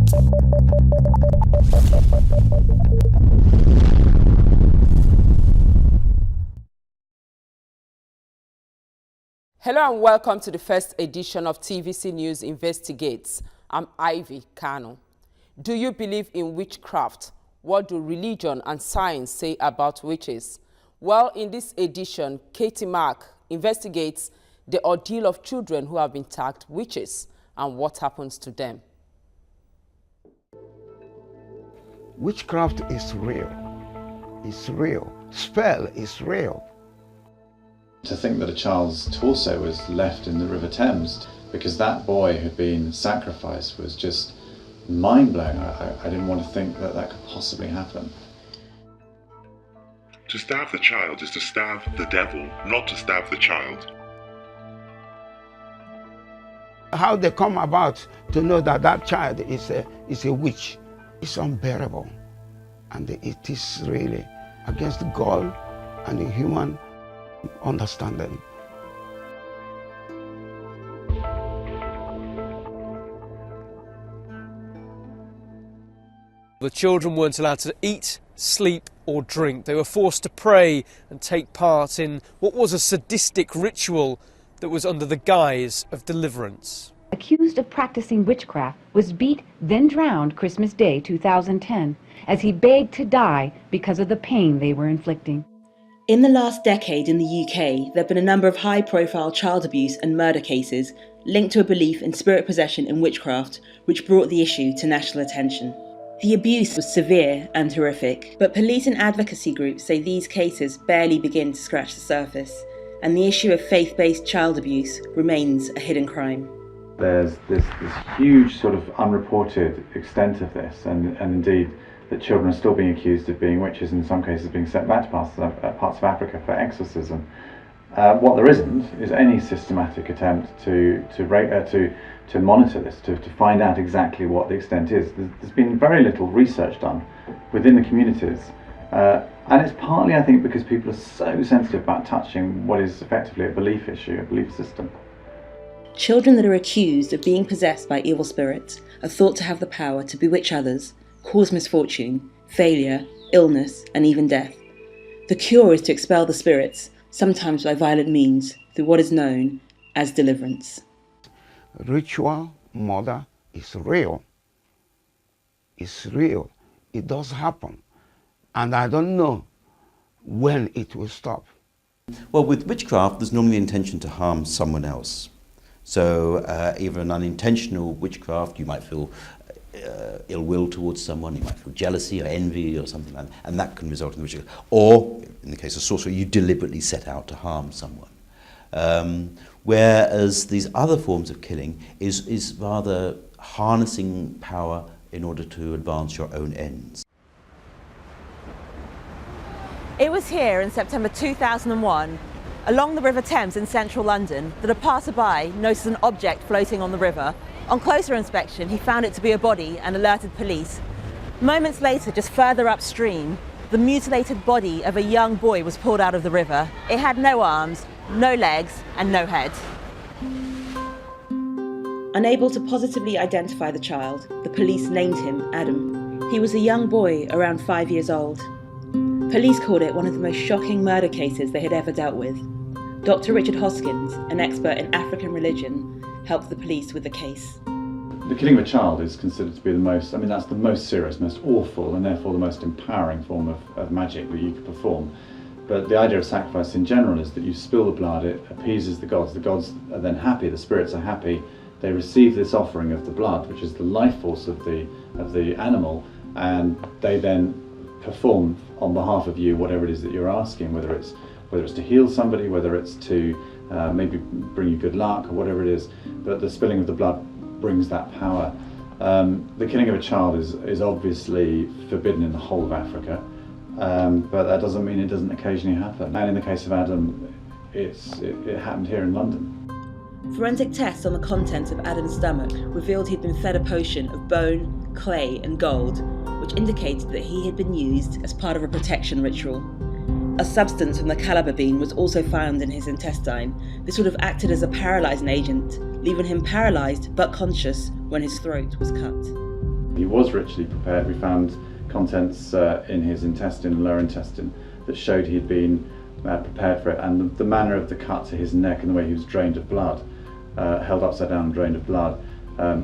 Hello and welcome to the first edition of TVC News Investigates. I'm Ivy Kanu. Do you believe in witchcraft? What do religion and science say about witches? Well, in this edition, Katie Mark investigates the ordeal of children who have been tagged witches and what happens to them. Witchcraft is real. It's real. Spell is real. To think that a child's torso was left in the River Thames because that boy had been sacrificed was just mind-blowing. I didn't want to think that that could possibly happen. To stab the child is to stab the devil, not to stab the child. How they come about to know that that child is a witch, it's unbearable. And it is really against God and the human understanding. The children weren't allowed to eat, sleep or drink. They were forced to pray and take part in what was a sadistic ritual that was under the guise of deliverance. Accused of practicing witchcraft, was beat, then drowned Christmas Day 2010 as he begged to die because of the pain they were inflicting. In the last decade in the UK, there have been a number of high-profile child abuse and murder cases linked to a belief in spirit possession and witchcraft, which brought the issue to national attention. The abuse was severe and horrific, but police and advocacy groups say these cases barely begin to scratch the surface, and the issue of faith-based child abuse remains a hidden crime. There's this huge sort of unreported extent of this, and indeed that children are still being accused of being witches, in some cases being sent back to parts of Africa for exorcism. What there isn't is any systematic attempt to monitor this, to find out exactly what the extent is. There's been very little research done within the communities, and it's partly, I think, because people are so sensitive about touching what is effectively a belief issue, a belief system. Children that are accused of being possessed by evil spirits are thought to have the power to bewitch others, cause misfortune, failure, illness, and even death. The cure is to expel the spirits, sometimes by violent means, through what is known as deliverance. Ritual murder is real. It's real. It does happen. And I don't know when it will stop. Well, with witchcraft, there's normally the intention to harm someone else. So even an unintentional witchcraft, you might feel ill will towards someone, you might feel jealousy or envy or something like that, and that can result in witchcraft. Or, in the case of sorcery, you deliberately set out to harm someone. Whereas these other forms of killing is rather harnessing power in order to advance your own ends. It was here in September 2001, along the River Thames in central London, that a passerby noticed an object floating on the river. On closer inspection, he found it to be a body and alerted police. Moments later, just further upstream, the mutilated body of a young boy was pulled out of the river. It had no arms, no legs, and no head. Unable to positively identify the child, the police named him Adam. He was a young boy around 5 years old. Police called it one of the most shocking murder cases they had ever dealt with. Dr. Richard Hoskins, an expert in African religion, helped the police with the case. The killing of a child is considered to be the most, that's the most serious, most awful, and therefore the most empowering form of magic that you could perform. But the idea of sacrifice in general is that you spill the blood, it appeases the gods are then happy, the spirits are happy, they receive this offering of the blood, which is the life force of the animal, and they then perform on behalf of you whatever it is that you're asking, whether it's to heal somebody, whether it's to maybe bring you good luck or whatever it is, but the spilling of the blood brings that power. The killing of a child is obviously forbidden in the whole of Africa, but that doesn't mean it doesn't occasionally happen. And in the case of Adam, it happened here in London. Forensic tests on the contents of Adam's stomach revealed he'd been fed a potion of bone, clay and gold, which indicated that he had been used as part of a protection ritual. A substance from the calabar bean was also found in his intestine. This would have acted as a paralysing agent, leaving him paralysed but conscious when his throat was cut. He was ritually prepared. We found contents in his intestine and lower intestine that showed he'd been prepared for it, and the manner of the cut to his neck and the way he was drained of blood, held upside down and drained of blood,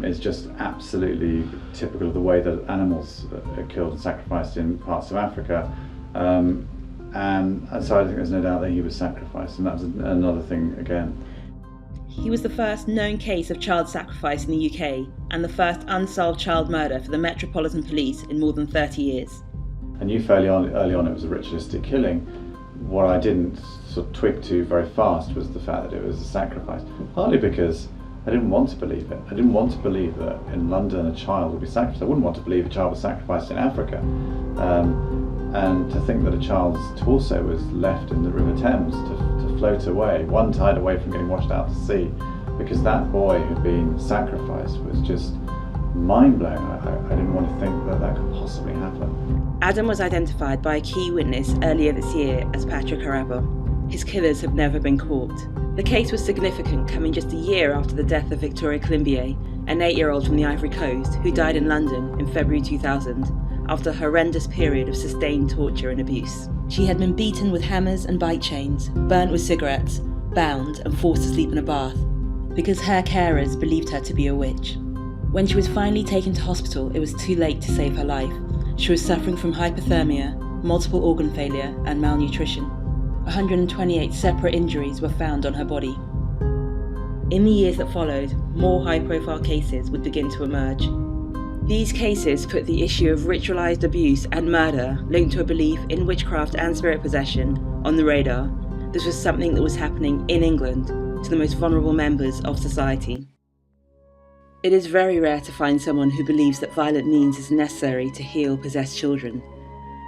is just absolutely typical of the way that animals are killed and sacrificed in parts of Africa. And so I think there's no doubt that he was sacrificed, and that's another thing again. He was the first known case of child sacrifice in the UK and the first unsolved child murder for the Metropolitan Police in more than 30 years. I knew fairly early on it was a ritualistic killing. What I didn't sort of twig to very fast was the fact that it was a sacrifice, partly because I didn't want to believe it. I didn't want to believe that in London a child would be sacrificed. I wouldn't want to believe a child was sacrificed in Africa. And to think that a child's torso was left in the River Thames to float away, one tide away from getting washed out to sea, because that boy who'd been sacrificed was just mind-blowing. I didn't want to think that that could possibly happen. Adam was identified by a key witness earlier this year as Patrick Haraba. His killers have never been caught. The case was significant, coming just a year after the death of Victoria Climbié, an 8-year-old from the Ivory Coast who died in London in February 2000 after a horrendous period of sustained torture and abuse. She had been beaten with hammers and bike chains, burnt with cigarettes, bound and forced to sleep in a bath because her carers believed her to be a witch. When she was finally taken to hospital, it was too late to save her life. She was suffering from hypothermia, multiple organ failure and malnutrition. 128 separate injuries were found on her body. In the years that followed, more high-profile cases would begin to emerge. These cases put the issue of ritualised abuse and murder linked to a belief in witchcraft and spirit possession on the radar. This was something that was happening in England to the most vulnerable members of society. It is very rare to find someone who believes that violent means is necessary to heal possessed children,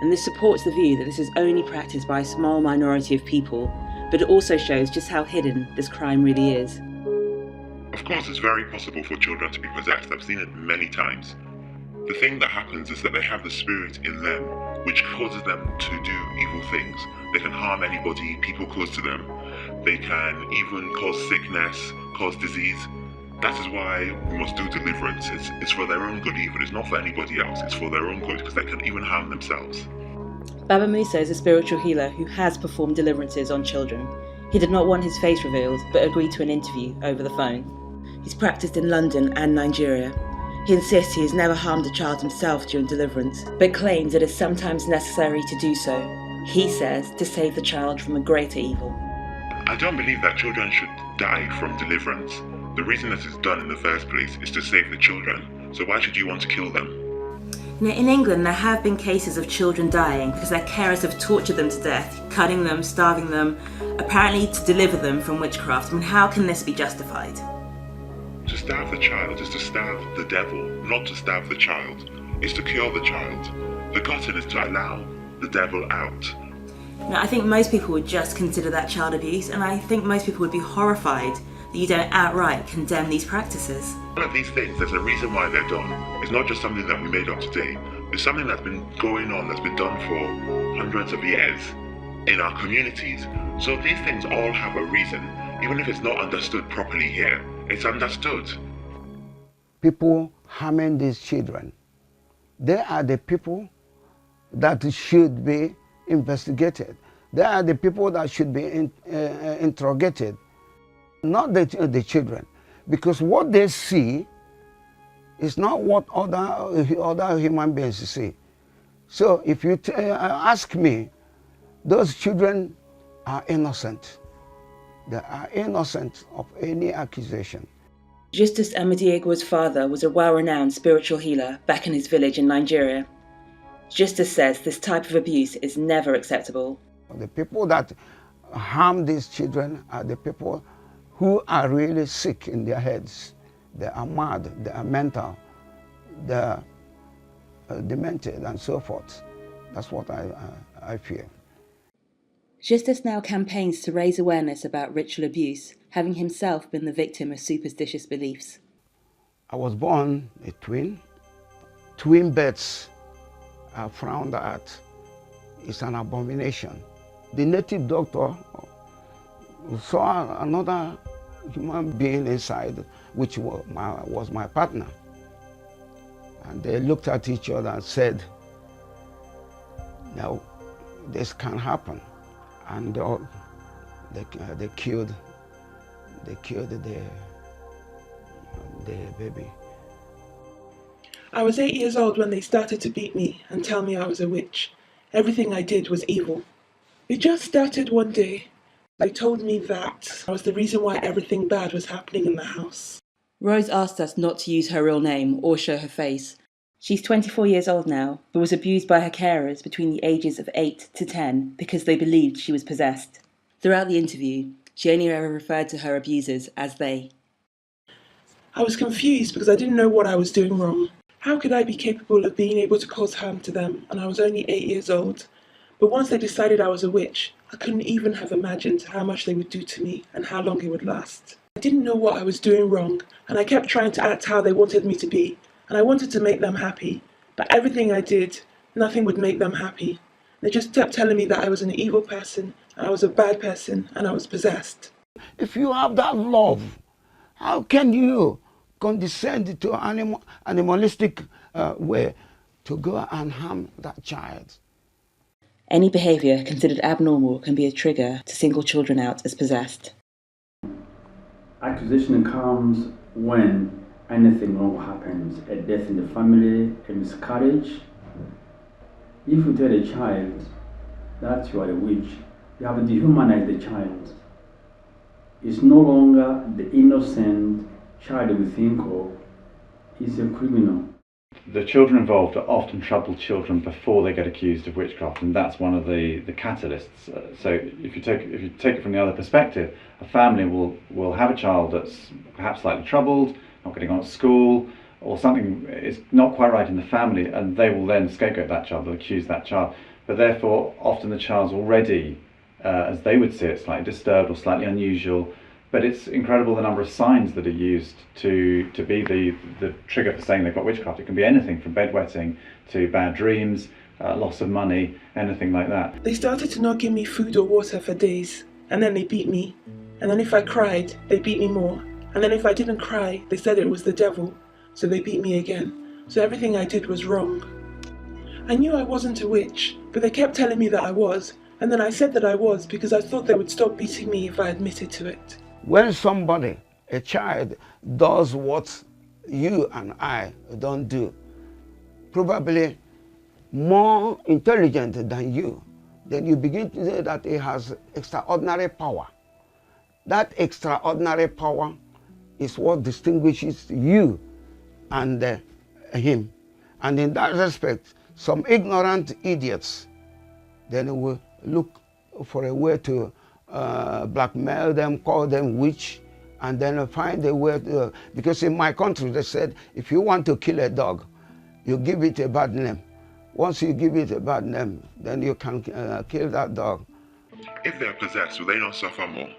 and this supports the view that this is only practiced by a small minority of people, but it also shows just how hidden this crime really is. Of course, it's very possible for children to be possessed. I've seen it many times. The thing that happens is that they have the spirit in them, which causes them to do evil things. They can harm anybody, people close to them. They can even cause sickness, cause disease. That is why we must do deliverance. It's for their own good even. It's not for anybody else. It's for their own good, because they can even harm themselves. Baba Musa is a spiritual healer who has performed deliverances on children. He did not want his face revealed, but agreed to an interview over the phone. He's practiced in London and Nigeria. He insists he has never harmed a child himself during deliverance, but claims it is sometimes necessary to do so. He says to save the child from a greater evil. I don't believe that children should die from deliverance. The reason that it's done in the first place is to save the children. So why should you want to kill them? Now, in England, there have been cases of children dying because their carers have tortured them to death, cutting them, starving them, apparently to deliver them from witchcraft. I mean, how can this be justified? To starve the child is to starve the devil, not to starve the child. It's to cure the child. The cutting is to allow the devil out. Now, I think most people would just consider that child abuse, and I think most people would be horrified that you don't outright condemn these practices. All of these things, there's a reason why they're done. It's not just something that we made up today. It's something that's been going on, that's been done for hundreds of years in our communities. So these things all have a reason. Even if it's not understood properly here, it's understood. People harming these children, they are the people that should be investigated. They are the people that should be interrogated, not the children. Because what they see is not what other human beings see. So if you ask me, those children are innocent. They are innocent of any accusation. Justice Amadiegwa's father was a well-renowned spiritual healer back in his village in Nigeria. Justice says this type of abuse is never acceptable. The people that harm these children are the people who are really sick in their heads. They are mad, they are mental, they are demented and so forth. That's what I fear. Justice now campaigns to raise awareness about ritual abuse, having himself been the victim of superstitious beliefs. I was born a twin. Twin births are frowned at. It's an abomination. The native doctor saw another human being inside, which was my partner. And they looked at each other and said, no, this can't happen. And they killed the baby. I was 8 years old when they started to beat me and tell me I was a witch. Everything I did was evil. It just started one day. They told me that I was the reason why everything bad was happening in the house. Rose asked us not to use her real name or show her face. She's 24 years old now, but was abused by her carers between the ages of 8 to 10 because they believed she was possessed. Throughout the interview, she only ever referred to her abusers as they. I was confused because I didn't know what I was doing wrong. How could I be capable of being able to cause harm to them? And I was only 8 years old. But once they decided I was a witch, I couldn't even have imagined how much they would do to me and how long it would last. I didn't know what I was doing wrong, and I kept trying to act how they wanted me to be, and I wanted to make them happy. But everything I did, nothing would make them happy. They just kept telling me that I was an evil person, I was a bad person, and I was possessed. If you have that love, how can you condescend to animalistic way to go and harm that child? Any behaviour considered abnormal can be a trigger to single children out as possessed. Accusation comes when anything wrong happens, a death in the family, a miscarriage. If you tell a child that you are a witch, you have dehumanized the child. It's no longer the innocent child we think of, he's a criminal. The children involved are often troubled children before they get accused of witchcraft, and that's one of the catalysts. So if you take it from the other perspective, a family will have a child that's perhaps slightly troubled, not getting on at school, or something is not quite right in the family, and they will then scapegoat that child, they'll accuse that child. But therefore, often the child's already, as they would see it, slightly disturbed or slightly unusual. But it's incredible the number of signs that are used to be the trigger for saying they've got witchcraft. It can be anything from bedwetting to bad dreams, loss of money, anything like that. They started to not give me food or water for days, and then they beat me. And then if I cried, they beat me more. And then if I didn't cry, they said it was the devil, so they beat me again. So everything I did was wrong. I knew I wasn't a witch, but they kept telling me that I was, and then I said that I was because I thought they would stop beating me if I admitted to it. When somebody, a child, does what you and I don't do, probably more intelligent than you, then you begin to say that he has extraordinary power. That extraordinary power is what distinguishes you and him. And in that respect, some ignorant idiots then will look for a way to blackmail them, call them witch, and then find a way to, because in my country they said, if you want to kill a dog, you give it a bad name. Once you give it a bad name, then you can kill that dog. If they're possessed, will they not suffer more?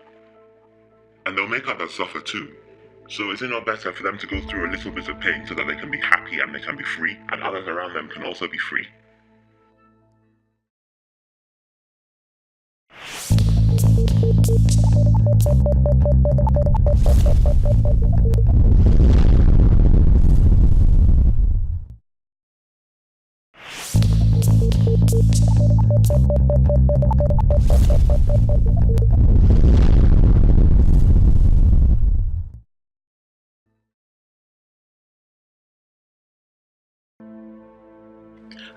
And they'll make others suffer too. So is it not better for them to go through a little bit of pain so that they can be happy and they can be free, and others around them can also be free?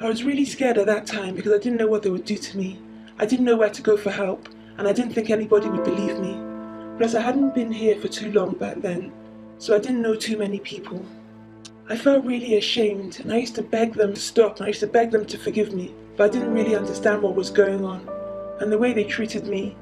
I was really scared at that time because I didn't know what they would do to me. I didn't know where to go for help, and I didn't think anybody would believe me. Plus, I hadn't been here for too long back then, so I didn't know too many people. I felt really ashamed, and I used to beg them to stop, and I used to beg them to forgive me, but I didn't really understand what was going on. And the way they treated me,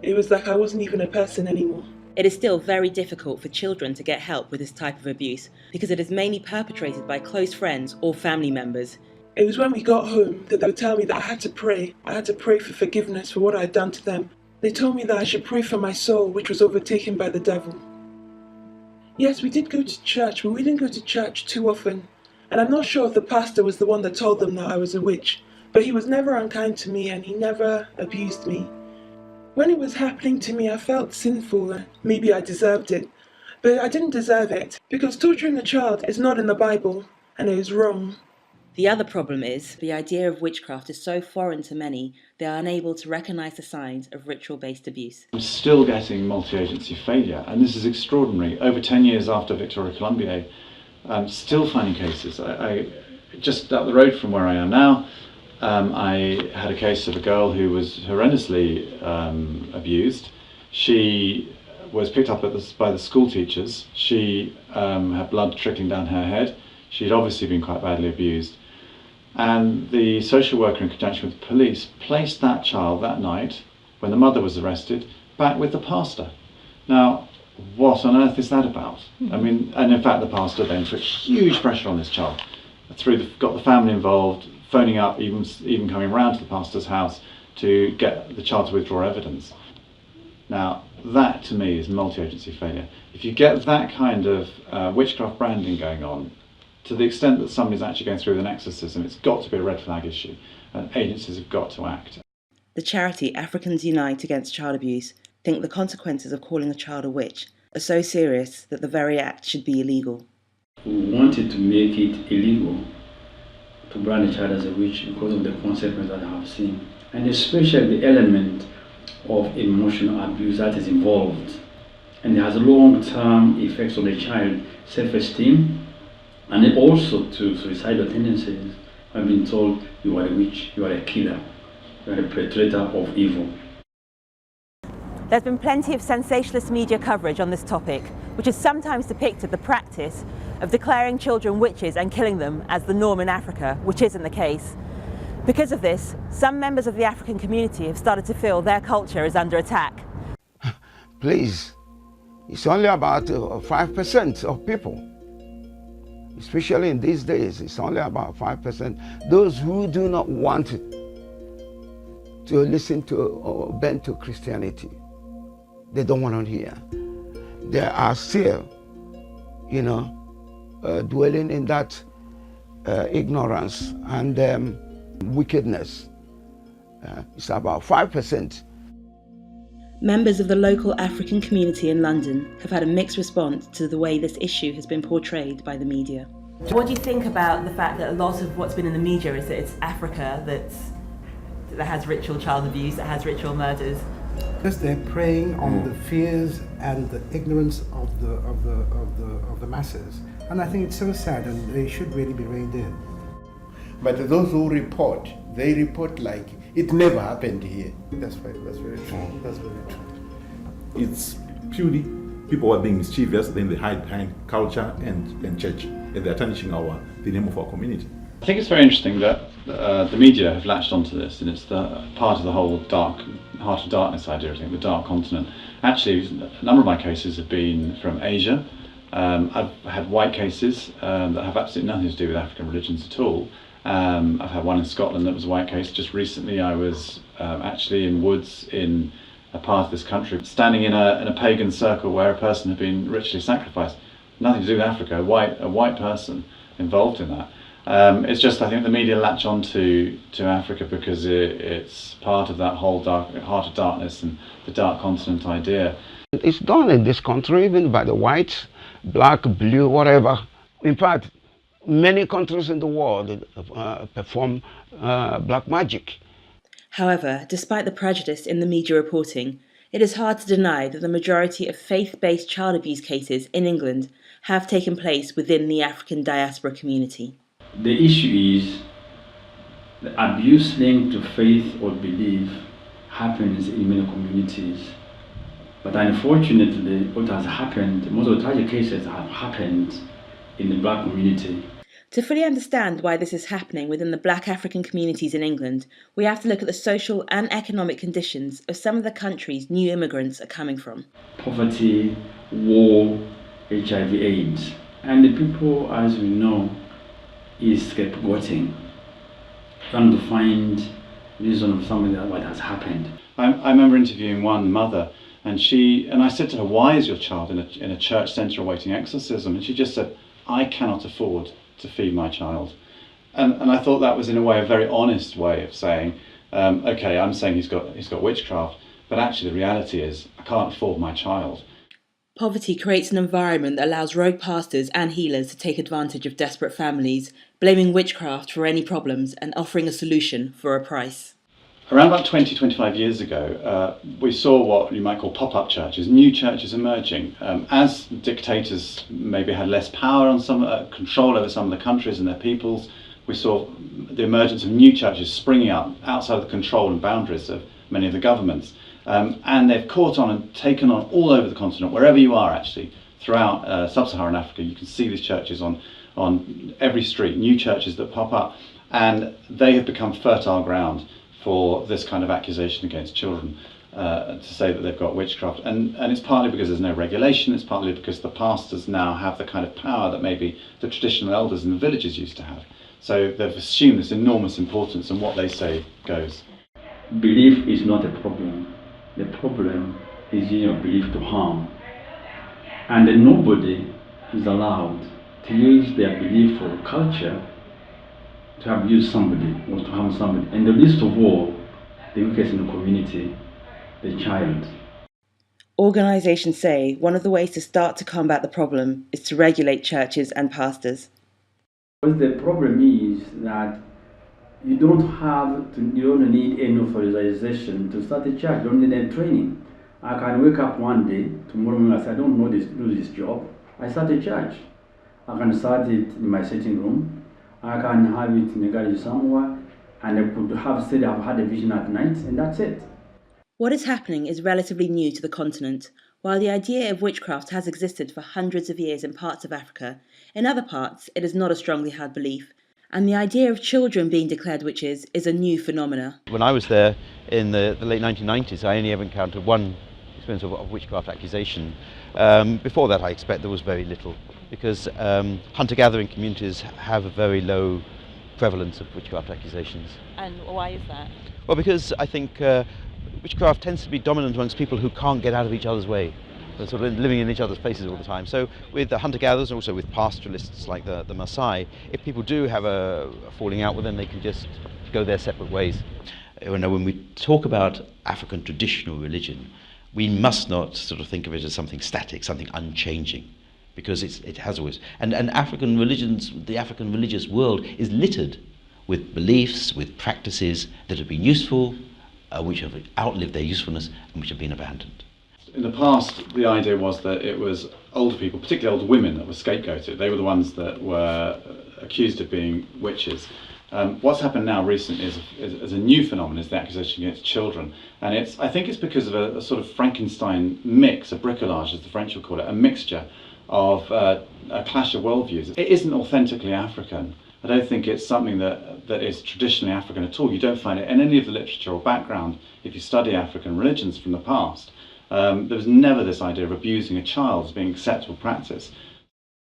it was like I wasn't even a person anymore. It is still very difficult for children to get help with this type of abuse because it is mainly perpetrated by close friends or family members. It was when we got home that they would tell me that I had to pray. I had to pray for forgiveness for what I had done to them. They told me that I should pray for my soul, which was overtaken by the devil. Yes, we did go to church, but we didn't go to church too often. And I'm not sure if the pastor was the one that told them that I was a witch, but he was never unkind to me and he never abused me. When it was happening to me, I felt sinful. Maybe I deserved it, but I didn't deserve it because torturing a child is not in the Bible. and it is wrong. The other problem is the idea of witchcraft is so foreign to many, they are unable to recognise the signs of ritual-based abuse. I'm still getting multi-agency failure, and this is extraordinary. Over 10 years after Victoria Columbier, I'm still finding cases. I just up the road from where I am now, I had a case of a girl who was horrendously abused. She was picked up by the school teachers. She had blood trickling down her head. She'd obviously been quite badly abused. And the social worker, in conjunction with the police, placed that child that night, when the mother was arrested, back with the pastor. Now, what on earth is that about? I mean, and in fact the pastor then put huge pressure on this child. Got the family involved, phoning up, even coming round to the pastor's house to get the child to withdraw evidence. Now, that to me is multi-agency failure. If you get that kind of witchcraft branding going on, to the extent that somebody's actually going through with an exorcism, it's got to be a red flag issue, and agencies have got to act. The charity Africans Unite Against Child Abuse think the consequences of calling a child a witch are so serious that the very act should be illegal. We wanted to make it illegal to brand a child as a witch because of the consequences that I have seen, and especially the element of emotional abuse that is involved, and it has long-term effects on the child's self-esteem, and it also to suicidal tendencies. I've been told you are a witch, you are a killer, you are a perpetrator of evil. There's been plenty of sensationalist media coverage on this topic, which has sometimes depicted the practice of declaring children witches and killing them as the norm in Africa, which isn't the case. Because of this, some members of the African community have started to feel their culture is under attack. Please, it's only about 5% of people. Especially in these days, it's only about 5%. Those who do not want to listen to or bend to Christianity, they don't want to hear. They are still, dwelling in that ignorance and wickedness. It's about 5%. Members of the local African community in London have had a mixed response to the way this issue has been portrayed by the media. What do you think about the fact that a lot of what's been in the media is that it's Africa that has ritual child abuse, that has ritual murders? Because they're preying on the fears and the ignorance of the masses, and I think it's so sad, and they should really be reined in. But those who report, they report like it never happened here. That's right. That's very true. That's very true. It's purely people are being mischievous, then they hide behind culture and church, and they're tarnishing the name of our community. I think it's very interesting that the media have latched onto this, and it's the part of the whole heart of darkness idea, I think, the dark continent. Actually, a number of my cases have been from Asia. I've had white cases that have absolutely nothing to do with African religions at all. I've had one in Scotland that was a white case. Just recently I was actually in woods in a part of this country, standing in a pagan circle where a person had been ritually sacrificed. Nothing to do with Africa, a white person involved in that. It's just, I think the media latch on to Africa because it's part of that whole heart of darkness and the dark continent idea. It's done in this country, even by the whites, black, blue, whatever. In fact, many countries in the world perform black magic. However, despite the prejudice in the media reporting, it is hard to deny that the majority of faith-based child abuse cases in England have taken place within the African diaspora community. The issue is the abuse linked to faith or belief happens in many communities. But unfortunately, what has happened, most of the tragic cases have happened in the black community. To fully understand why this is happening within the black African communities in England, we have to look at the social and economic conditions of some of the countries new immigrants are coming from. Poverty, war, HIV/AIDS, and the people, as we know, is scapegoating, trying to find reason of something that what has happened. I remember interviewing one mother, and I said to her, "Why is your child in a church centre awaiting exorcism?" And she just said, "I cannot afford to feed my child." And I thought that was in a way a very honest way of saying, okay, I'm saying he's got witchcraft, but actually the reality is I can't afford my child. Poverty creates an environment that allows rogue pastors and healers to take advantage of desperate families, blaming witchcraft for any problems and offering a solution for a price. Around about 20-25 years ago, we saw what you might call pop-up churches, new churches emerging. As dictators maybe had less power on control over some of the countries and their peoples, we saw the emergence of new churches springing up outside of the control and boundaries of many of the governments. And they've caught on and taken on all over the continent, wherever you are actually, throughout sub-Saharan Africa. You can see these churches on every street, new churches that pop up, and they have become fertile ground for this kind of accusation against children, to say that they've got witchcraft. And it's partly because there's no regulation, it's partly because the pastors now have the kind of power that maybe the traditional elders in the villages used to have. So they've assumed this enormous importance, and what they say goes. Belief is not a problem. The problem is in your belief to harm. And then nobody is allowed to use their belief or culture to abuse somebody or to harm somebody. And the least of all, the weakest in the community, the child. Organisations say one of the ways to start to combat the problem is to regulate churches and pastors. The problem is that you don't need any authorization to start a church. You don't need any training. I can wake up one day, tomorrow morning, I say, I don't know do this job. I start a church. I can start it in my sitting room. I can have it in a garage somewhere, and I could have said I've had a vision at night, and that's it. What is happening is relatively new to the continent. While the idea of witchcraft has existed for hundreds of years in parts of Africa, in other parts it is not a strongly held belief. And the idea of children being declared witches is a new phenomena. When I was there in the late 1990s, I only ever encountered one experience of witchcraft accusation. Before that, I expect there was very little, because hunter-gathering communities have a very low prevalence of witchcraft accusations. And why is that? Well, because I think witchcraft tends to be dominant amongst people who can't get out of each other's way. They're sort of living in each other's places all the time. So with the hunter-gatherers, and also with pastoralists like the Maasai, if people do have a falling out with them, they can just go their separate ways. When we talk about African traditional religion, we must not sort of think of it as something static, something unchanging, because it has always. And African religions, the African religious world is littered with beliefs, with practices that have been useful, which have outlived their usefulness, and which have been abandoned. In the past, the idea was that it was older people, particularly older women, that were scapegoated. They were the ones that were accused of being witches. What's happened now recently is a new phenomenon, is the accusation against children. And I think it's because of a sort of Frankenstein mix, a bricolage, as the French would call it, a mixture of a clash of worldviews. It isn't authentically African. I don't think it's something that is traditionally African at all. You don't find it in any of the literature or background if you study African religions from the past. There was never this idea of abusing a child as being acceptable practice.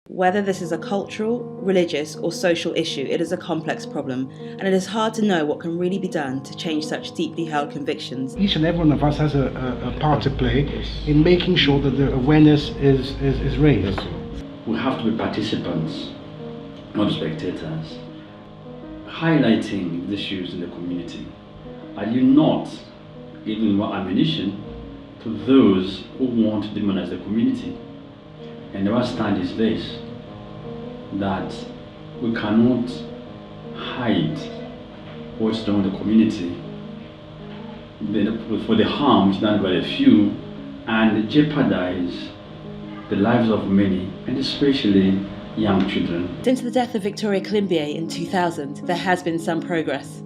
Whether this is a cultural, religious or social issue, it is a complex problem, and it is hard to know what can really be done to change such deeply held convictions. Each and every one of us has a part to play in making sure that the awareness is raised. We have to be participants, not spectators, highlighting the issues in the community. Are you not giving more ammunition to those who want to demonize the community? And our stand is this, that we cannot hide what's done in the community for the harms done by a few and jeopardize the lives of many, and especially young children. Since the death of Victoria Klimbié in 2000, there has been some progress.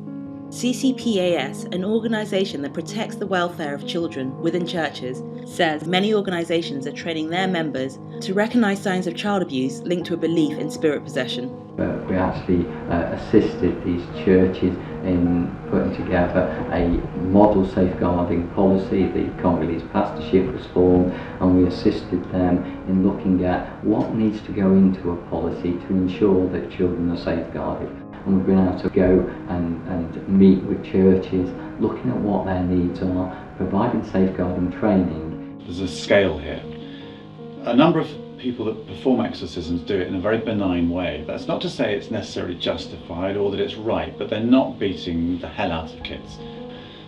CCPAS, an organisation that protects the welfare of children within churches, says many organisations are training their members to recognise signs of child abuse linked to a belief in spirit possession. We actually assisted these churches in putting together a model safeguarding policy. The Congolese pastorship was formed, and we assisted them in looking at what needs to go into a policy to ensure that children are safeguarded. And we've been able to go and meet with churches, looking at what their needs are, providing safeguarding training. There's a scale here. A number of people that perform exorcisms do it in a very benign way. That's not to say it's necessarily justified or that it's right, but they're not beating the hell out of kids.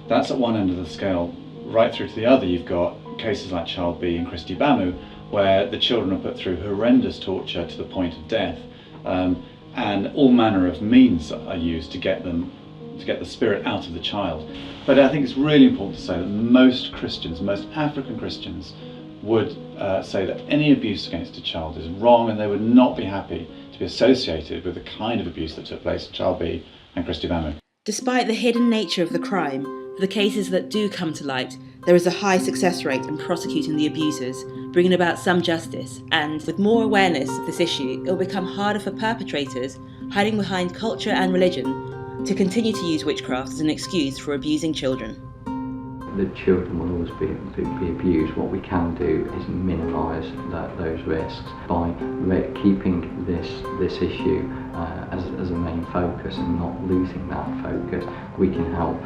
That's at one end of the scale. Right through to the other, you've got cases like Child B and Christy Bamu, where the children are put through horrendous torture to the point of death, and all manner of means are used to get the spirit out of the child. But I think it's really important to say that most Christians, most African Christians, would say that any abuse against a child is wrong, and they would not be happy to be associated with the kind of abuse that took place at Child B and Christy Bamu. Despite the hidden nature of the crime, for the cases that do come to light, there is a high success rate in prosecuting the abusers, bringing about some justice, and with more awareness of this issue, it will become harder for perpetrators hiding behind culture and religion to continue to use witchcraft as an excuse for abusing children. The children will always be abused. What we can do is minimise those risks by keeping this issue as a main focus and not losing that focus. We can help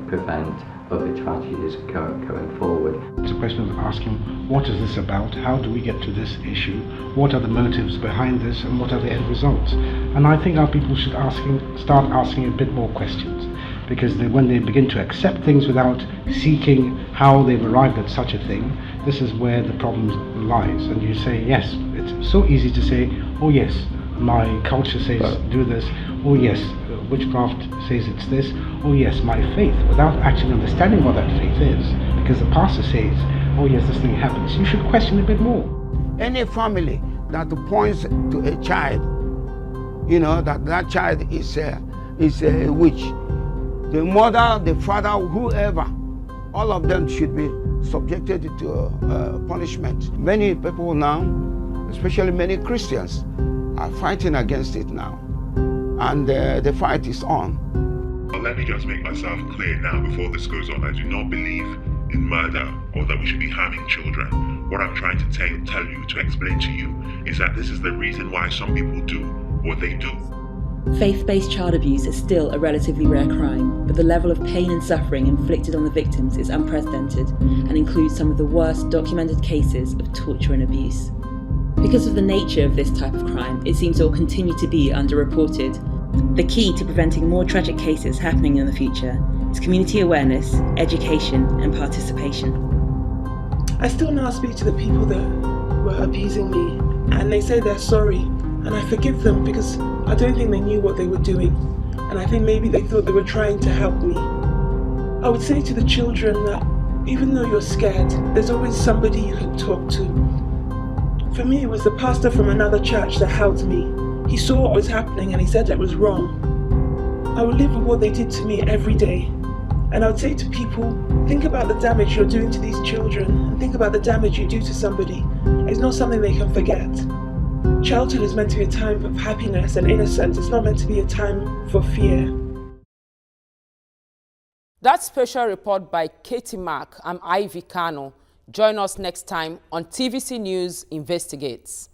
prevent other tragedies going forward. It's a question of asking, what is this about? How do we get to this issue? What are the motives behind this, and what are the end results? And I think our people should start asking a bit more questions, because when they begin to accept things without seeking how they've arrived at such a thing, this is where the problem lies. And you say, yes, it's so easy to say, oh yes, my culture says do this, oh yes, witchcraft says it's this, oh yes, my faith, without actually understanding what that faith is. Because the pastor says, oh yes, this thing happens. You should question a bit more. Any family that points to a child, you know, that child is a witch, the mother, the father, whoever, all of them should be subjected to punishment. Many people now, especially many Christians, are fighting against it now, and the fight is on. Well, let me just make myself clear now before this goes on. I do not believe in murder or that we should be harming children. What I'm trying to tell you, to explain to you, is that this is the reason why some people do what they do. Faith-based child abuse is still a relatively rare crime, but the level of pain and suffering inflicted on the victims is unprecedented and includes some of the worst documented cases of torture and abuse. Because of the nature of this type of crime, it seems it will continue to be underreported. The key to preventing more tragic cases happening in the future is community awareness, education, and participation. I still now speak to the people that were abusing me, and they say they're sorry, and I forgive them because I don't think they knew what they were doing, and I think maybe they thought they were trying to help me. I would say to the children that even though you're scared, there's always somebody you can talk to. For me, it was the pastor from another church that helped me. He saw what was happening and he said it was wrong. I would live with what they did to me every day. And I would say to people, think about the damage you're doing to these children, and think about the damage you do to somebody. It's not something they can forget. Childhood is meant to be a time of happiness and innocence. It's not meant to be a time for fear. That special report by Katie Mark. I'm Ivy Kanu. Join us next time on TVC News Investigates.